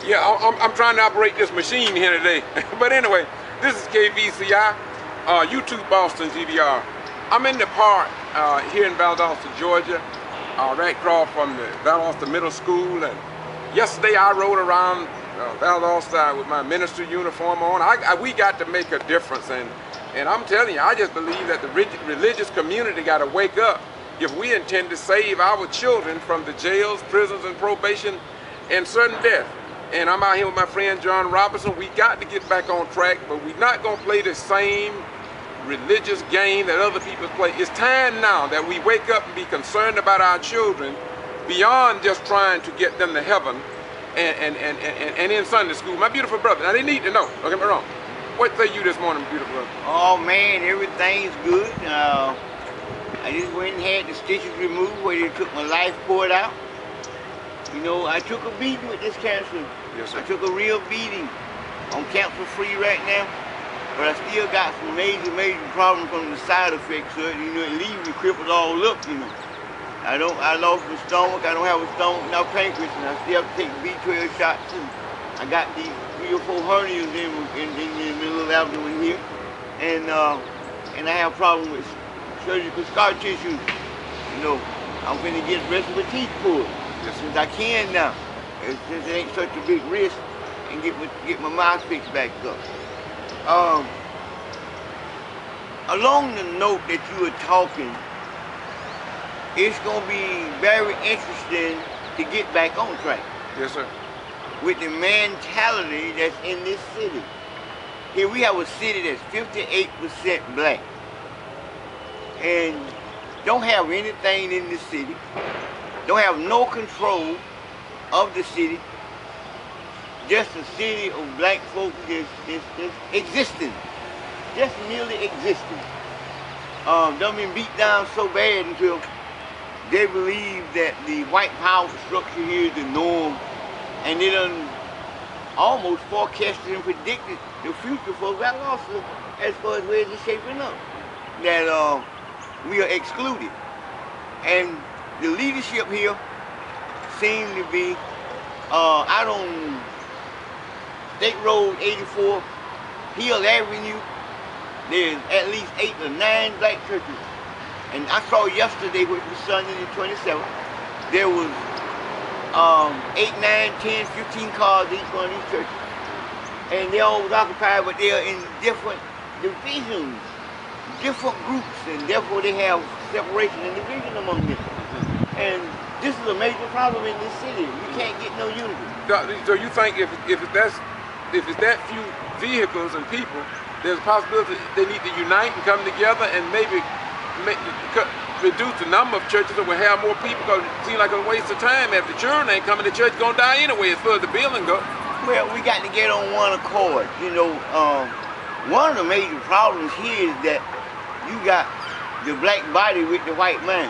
Yeah, I'm trying to operate this machine here today. But anyway, this is KVCI, YouTube Boston G.B.R. I'm in the park here in Valdosta, Georgia, right across from the Valdosta Middle School. And yesterday I rode around Valdosta with my minister uniform on. We got to make a difference. And I'm telling you, I just believe that the religious community got to wake up if we intend to save our children from the jails, prisons, and probation and certain death. And I'm out here with my friend John Robinson. We got to get back on track, but we're not going to play the same religious game that other people play. It's time now that we wake up and be concerned about our children beyond just trying to get them to heaven and in Sunday school. My beautiful brother, now they need to know, don't get me wrong. What say you this morning, beautiful brother? Oh man, everything's good. I just went and had the stitches removed where they took my life cord out. You know, I took a beating with this cancer. Yes, sir. I took a real beating. I'm cancer free right now, but I still got some major problems from the side effects. So, you know, it leaves me crippled all up, you know. I lost my stomach, I don't have a stomach, now pancreas, and I still have to take B12 shots. And I got these 3 or 4 hernias in the middle of the abdomen here. And I have problems with surgical scar tissue. You know, I'm gonna get the rest of the teeth pulled. Since I can now, since it ain't such a big risk, and get my mouth fixed back up. Along the note that you were talking, it's gonna be very interesting to get back on track. Yes, sir. With the mentality that's in this city. Here we have a city that's 58% black, and don't have anything in the city. Don't have no control of the city, just a city of black folks just existing, just merely existing. They've been beat down so bad until they believe that the white power structure here is the norm, and they done almost forecasted and predicted the future for Valdosta as far as where it's shaping up, that we are excluded. And the leadership here seems to be out on State Road 84, Hill Avenue. There's at least 8 or 9 black churches. And I saw yesterday, which was Sunday the 27th, there was 8, 9, 10, 15 cars each one of these churches. And they all was occupied, but they are in different divisions, different groups, and therefore they have separation and division among them. And this is a major problem in this city. We can't get no unity. So you think if it's that few vehicles and people, there's a possibility they need to unite and come together and maybe reduce the number of churches that will have more people, because it seems like a waste of time. If the children ain't coming to church, gonna die anyway as far as the building goes. Well, we got to get on one accord. You know, one of the major problems here is that you got the black body with the white man.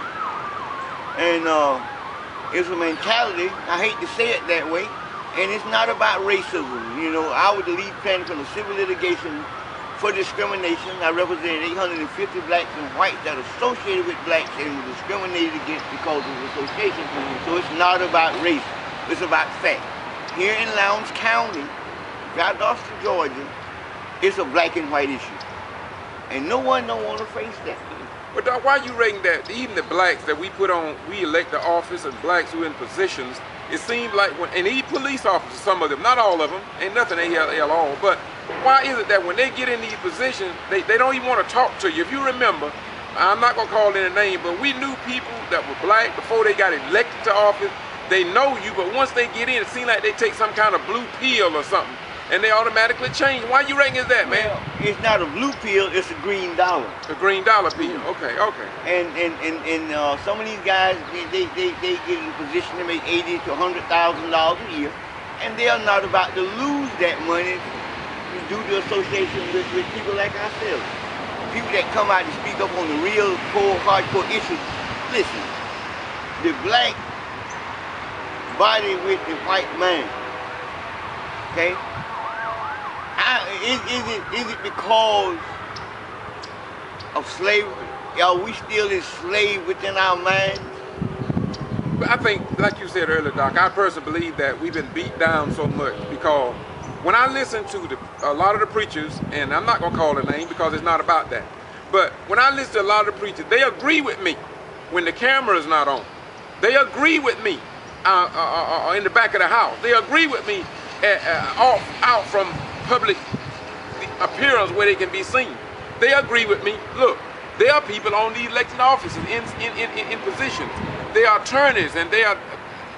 And it's a mentality, I hate to say it that way, and it's not about racism. You know, I was the lead plaintiff in a civil litigation for discrimination. I represented 850 blacks and whites that are associated with blacks and were discriminated against because of association. So it's not about race, it's about fact. Here in Lowndes County, Valdosta, Georgia, it's a black and white issue. And no one don't want to face that. But Doc, why are you rating that even the blacks that we elect the office and blacks who are in positions, it seems like and these police officers, some of them, not all of them, ain't nothing ALL, but why is it that when they get in these positions, they don't even want to talk to you? If you remember, I'm not going to call any name, but we knew people that were black before they got elected to office. They know you, but once they get in, it seems like they take some kind of blue pill or something, and they automatically change. Why you rating is that, man? Well, it's not a blue pill, it's a green dollar. A green dollar pill, okay. And some of these guys, they get in a position to make $80,000 to $100,000 a year, and they are not about to lose that money due to association with people like ourselves. People that come out to speak up on the real core, hardcore issues. Listen, the black body with the white man, okay? Is it because of slavery? Are we still enslaved within our minds? I think, like you said earlier, Doc, I personally believe that we've been beat down so much because when I listen to a lot of the preachers, and I'm not going to call a name because it's not about that, but when I listen to a lot of the preachers, they agree with me when the camera is not on. They agree with me in the back of the house. They agree with me out from public appearance where they can be seen. They agree with me. Look, there are people on the elected offices in positions. They are attorneys and they are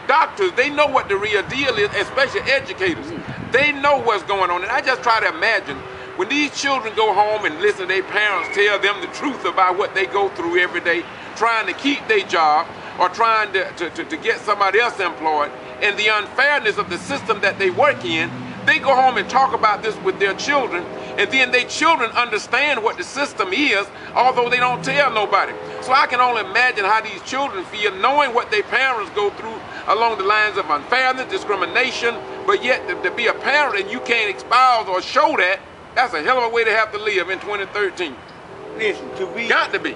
doctors. They know what the real deal is, especially educators. They know what's going on. And I just try to imagine when these children go home and listen to their parents tell them the truth about what they go through every day, trying to keep their job or trying to get somebody else employed, and the unfairness of the system that they work in, they go home and talk about this with their children, and then their children understand what the system is, although they don't tell nobody. So I can only imagine how these children feel knowing what their parents go through along the lines of unfairness, discrimination, but yet to be a parent and you can't espouse or show that, that's a hell of a way to have to live in 2013. Listen, got to be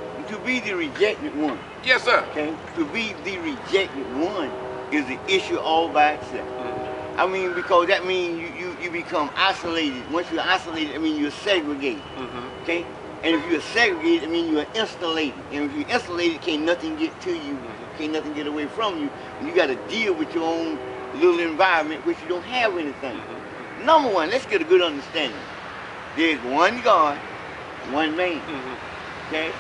the rejected one. Yes, sir. Okay, to be the rejected one is an issue all by itself. I mean, because that means you become isolated. Once you're isolated, I mean you're segregated. Okay, and if you're segregated, I mean you're insulated. And if you're insulated, can't nothing get to you, can't nothing get away from you. And you got to deal with your own little environment, which you don't have anything. Number one, let's get a good understanding. There's one God, one man. Okay,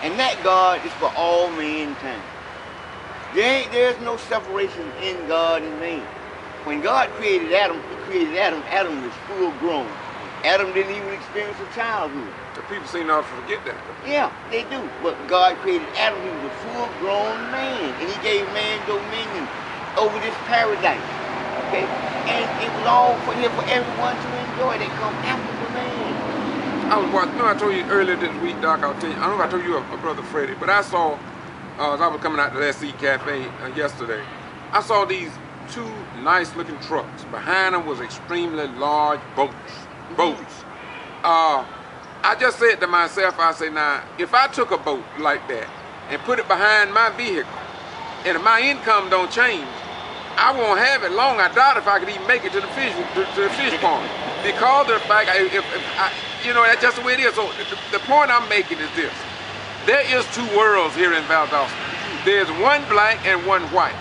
and that God is for all mankind. There's no separation in God and man. When God created Adam, he created Adam. Adam was full grown. Adam didn't even experience a childhood. The people seem to forget that. Yeah, they do. But God created Adam. He was a full grown man. And he gave man dominion over this paradise. Okay? And it was all for him, for everyone to enjoy. They come after the man. I was watching, I told you earlier this week, Doc, I don't know if I told you or Brother Freddie, but I saw, as I was coming out to the SC Cafe yesterday, I saw these two nice looking trucks. Behind them was extremely large boats. I just said to myself, I say, now, if I took a boat like that and put it behind my vehicle, and if my income don't change, I won't have it long. I doubt if I could even make it to the fish pond. Because of the fact, you know, that's just the way it is. So the point I'm making is this. There is two worlds here in Valdosta. There's one black and one white.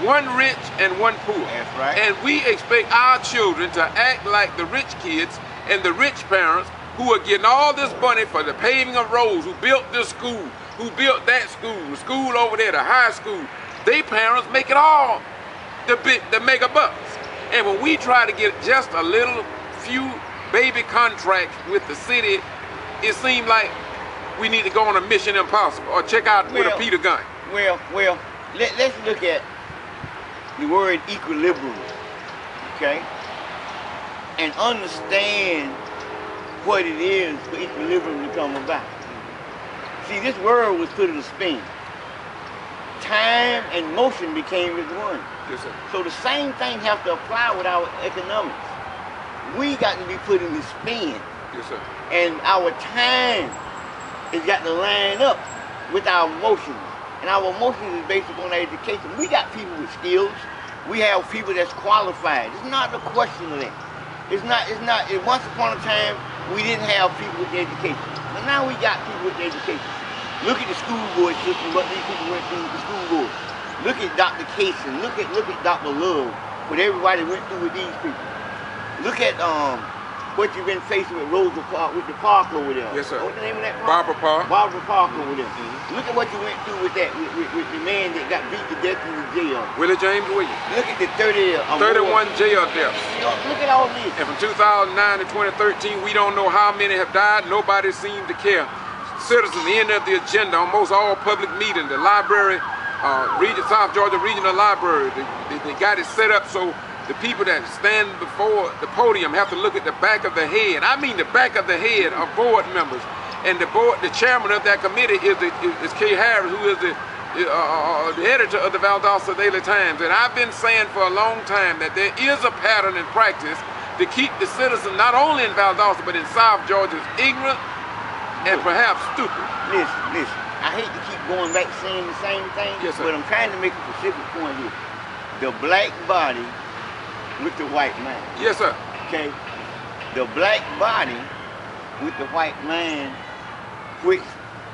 One rich and one poor. That's right. And we expect our children to act like the rich kids and the rich parents who are getting all this money for the paving of roads, who built this school, who built that school, the school over there, the high school. They parents make it all the mega bucks. And when we try to get just a little few baby contracts with the city, it seems like we need to go on a Mission Impossible or check out with a Peter gun. Well, let's look at the word equilibrium, okay? And understand what it is for equilibrium to come about. See, this world was put in a spin. Time and motion became as one. Yes, sir. So the same thing has to apply with our economics. We got to be put in the spin. Yes, sir. And our time has got to line up with our motions. And our emotions is based upon our education. We got people with skills. We have people that's qualified. It's not a question of that. It's not, once upon a time, we didn't have people with education. But now we got people with education. Look at the school board system, what these people went through with the school board. Look at Dr. Casey, look at Dr. Love, what everybody went through with these people. Look at what you've been facing with Rosa Park, with the park over there. Yes, sir. What's the name of that park? Barbara Park. Barbara Park over there. Look at what you went through with that, with the man that got beat to death in the jail. Willie James Williams. Look at the 31 jail deaths. Look at all this. And from 2009 to 2013, we don't know how many have died. Nobody seemed to care. Citizens end of the agenda, almost all public meetings. The library, South Georgia Regional Library, they got it set up so the people that stand before the podium have to look at the back of the head. I mean the back of the head of board members. And the chairman of that committee is Kay Harris, who is the editor of the Valdosta Daily Times. And I've been saying for a long time that there is a pattern and practice to keep the citizens, not only in Valdosta, but in South Georgia, ignorant and perhaps stupid. Listen. I hate to keep going back saying the same thing, yes, sir. but I'm trying to make a specific point here. The black body with the white man. Yes, sir. Okay? The black body with the white man, which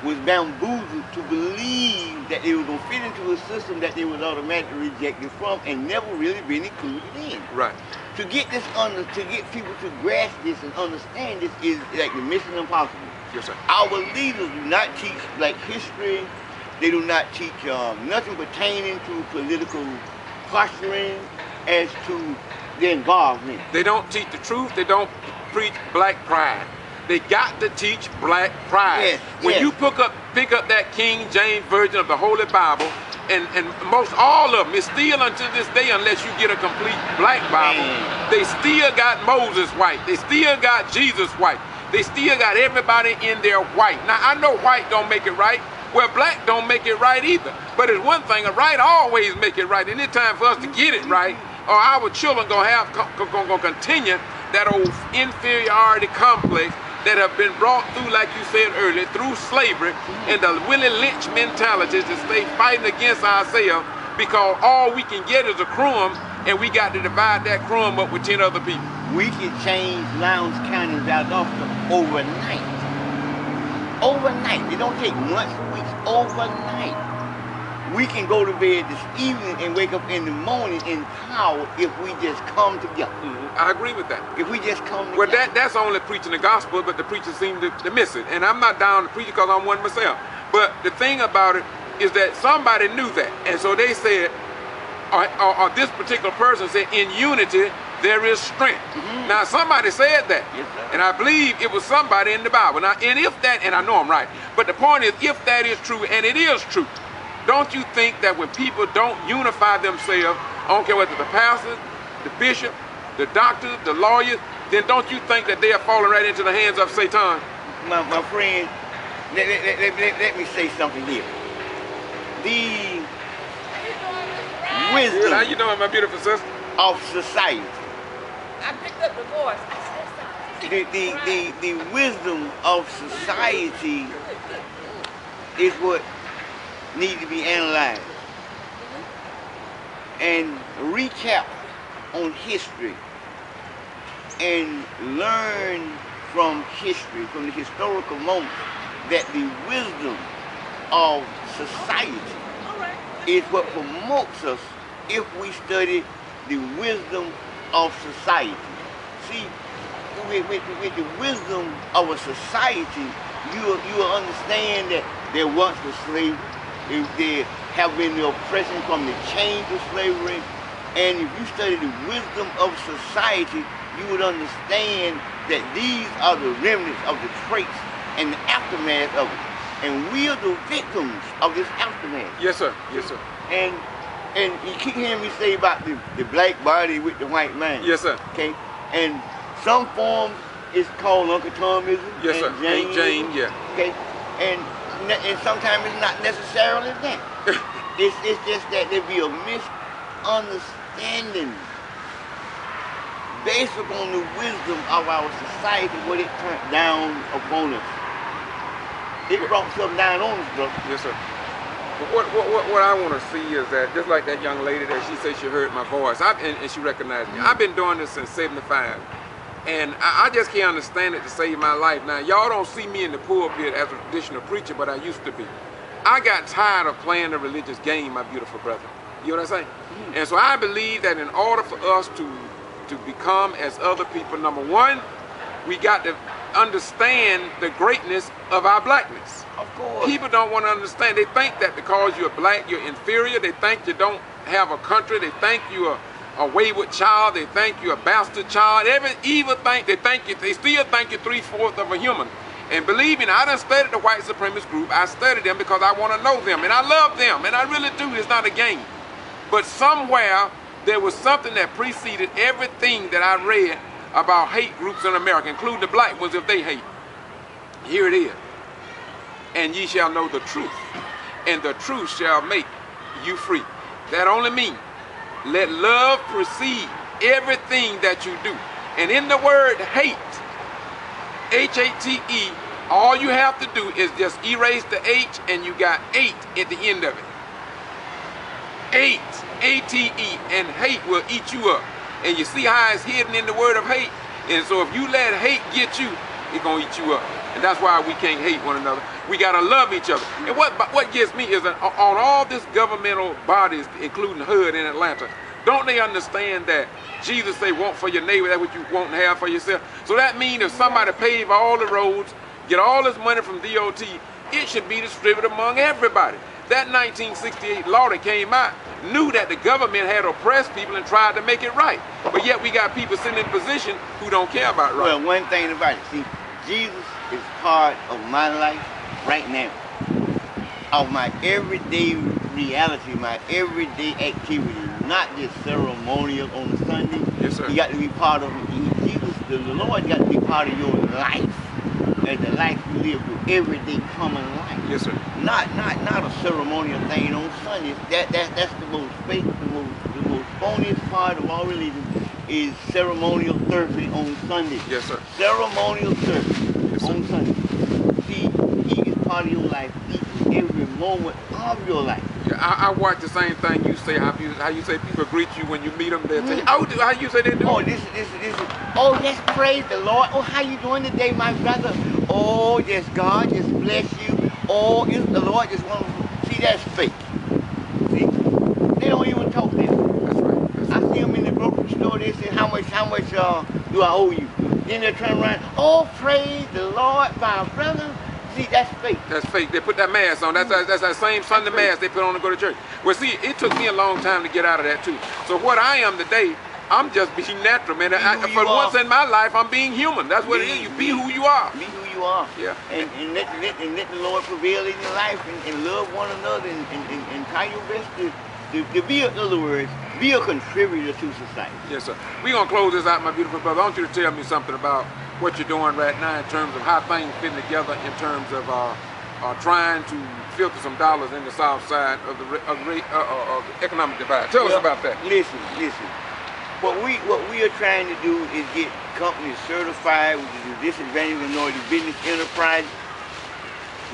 was bamboozled to believe that they were going to fit into a system that they was automatically rejected from and never really been included in. Right. To get people to grasp this and understand this is like the mission impossible. Yes, sir. Our leaders do not teach black history. They do not teach nothing pertaining to political posturing as to their involvement. They don't teach the truth. They don't preach black pride. They got to teach black pride. Yes, when yes. you pick up that King James Version of the Holy Bible, and most all of them, it's still until this day, unless you get a complete black Bible, they still got Moses white. They still got Jesus white. They still got everybody in there white. Now, I know white don't make it right. Well, black don't make it right either. But it's one thing, a right always make it right. And it's time for us to get it right, or our children gonna continue that old inferiority complex that have been brought through, like you said earlier, through slavery and the Willie Lynch mentalities to stay fighting against ourselves because all we can get is a crumb and we got to divide that crumb up with 10 other people. We can change Lowndes County and Valdosta overnight. Overnight. It don't take months or weeks. Overnight. We can go to bed this evening and wake up in the morning in power if we just come together. I agree with that. If we just come Well, together. that's only preaching the gospel, but the preachers seem to miss it. And I'm not down to preach because I'm one myself. But the thing about it is that somebody knew that. And so they said, or this particular person said, in unity, there is strength. Now, somebody said that. Yes, sir. And I believe it was somebody in the Bible. Now, and if that, and I know I'm right, but the point is, if that is true, and it is true, don't you think that when people don't unify themselves, I don't care whether the pastors, the bishop, the doctors, the lawyers, then don't you think that they are falling right into the hands of Satan? My friend, let me say something here. The wisdom How you doing, my beautiful sister? of society. I picked up the voice. The wisdom of society is what needs to be analyzed and recap on history and learn from history, from the historical moments, that the wisdom of society is what promotes us if we study the wisdom of society. See, with the wisdom of a society, you will understand that there once was slavery, there have been the oppression from the chains of slavery, and if you study the wisdom of society, you would understand that these are the remnants of the traits and the aftermath of it. And we are the victims of this aftermath. Yes, sir. Yes, sir. And you keep hearing me say about the black body with the white man. Yes, sir. Okay? And some forms is called Uncle Tomism. Yes, and sir. And Jane, yeah. Okay? And sometimes it's not necessarily that. It's just that there be a misunderstanding based upon the wisdom of our society, what it turned down upon us. It brought something down on us, brother. Yes, sir. But what I want to see is that, just like that young lady that she said she heard my voice, and she recognized me. I've been doing this since '75, and I just can't understand it to save my life. Now, y'all don't see me in the pulpit as a traditional preacher, but I used to be. I got tired of playing the religious game, my beautiful brother. You know what I'm saying? And so I believe that in order for us to become as other people, number one, we got to understand the greatness of our blackness. Of course. People don't want to understand. They think that because you're black, you're inferior. They think you don't have a country. They think you're a wayward child. They think you're a bastard child. Every evil thing, they still think you're 3/4 of a human. And believe me, I done studied the white supremacist group. I studied them because I want to know them. And I love them. And I really do. It's not a game. But somewhere, there was something that preceded everything that I read about hate groups in America, including the black ones if they hate. Here it is. And ye shall know the truth, and the truth shall make you free. That only means let love precede everything that you do. And in the word hate, H-A-T-E, All you have to do is just erase the H and you got 8 at the end of it. 8, A-T-E, and hate will eat you up. And you see how it's hidden in the word of hate? And so if you let hate get you, it's gonna eat you up. And that's why we can't hate one another. We gotta love each other. And what gets me is that on all this governmental bodies, including HUD in Atlanta, don't they understand that Jesus say, want for your neighbor that what you want and have for yourself? So that means if somebody pave all the roads, get all this money from DOT, it should be distributed among everybody. That 1968 law that came out knew that the government had oppressed people and tried to make it right. But yet we got people sitting in position who don't care about right. Well, one thing about it, see, Jesus is part of my life right now. Of my everyday reality, my everyday activity, not just ceremonial on Sunday. Yes, sir. You got to be part of Jesus, the Lord got to be part of your life. And the life you live with everyday common life. Yes, sir. Not a ceremonial thing on Sundays. That's the most fake, the most phoniest part of all religion is ceremonial therapy on Sunday. Yes, sir. Ceremonial therapy on Sunday. See, he is part of your life each and every moment of your life. Yeah, I watch the same thing you say. How you say people greet you when you meet them. They say, "Oh, how you say they do?" Oh, this. Oh, let's praise the Lord. Oh, how you doing today, my brother? Oh, just God, just bless you. Oh, the Lord just want to see that's fake. See, they don't even talk that. That's right. I see them in the grocery store. They say, how much do I owe you? Then they turn around. Oh, praise the Lord, my brother. See, that's fake. That's fake. They put that mask on. That's that same Sunday mask they put on to go to church. Well, see, it took me a long time to get out of that too. So what I am today, I'm just being natural, man. For once in my life, I'm being human. That's what it is. You be who you are. Be who you are. Yeah. And let the Lord prevail in your life and love one another and try your best to be, in other words, be a contributor to society. Yes, sir. We're going to close this out, my beautiful brother. I want you to tell me something about what you're doing right now in terms of how things fit together in terms of trying to filter some dollars in the south side of the economic divide. Tell us about that. Listen. What we are trying to do is get companies certified with the disadvantaged minority business enterprise.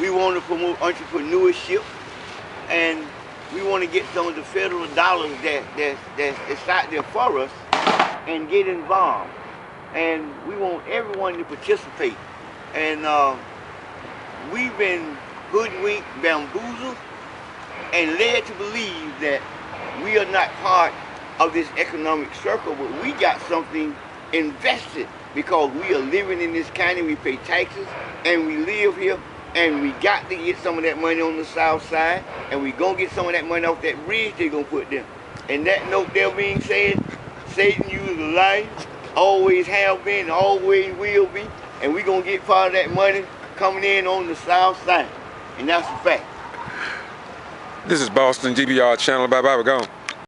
We want to promote entrepreneurship, and we want to get some of the federal dollars that's out there for us and get involved. And we want everyone to participate. And we've been hoodwinked, bamboozled, and led to believe that we are not part of this economic circle, but we got something invested because we are living in this county, we pay taxes, and we live here, and we got to get some of that money on the south side, and we gonna get some of that money off that bridge they're gonna put there. And that note there being said, Satan, you is a liar, always have been, always will be, and we gonna get part of that money coming in on the south side, and that's a fact. This is Boston G.B.R. channel. Bye-bye, we're gone.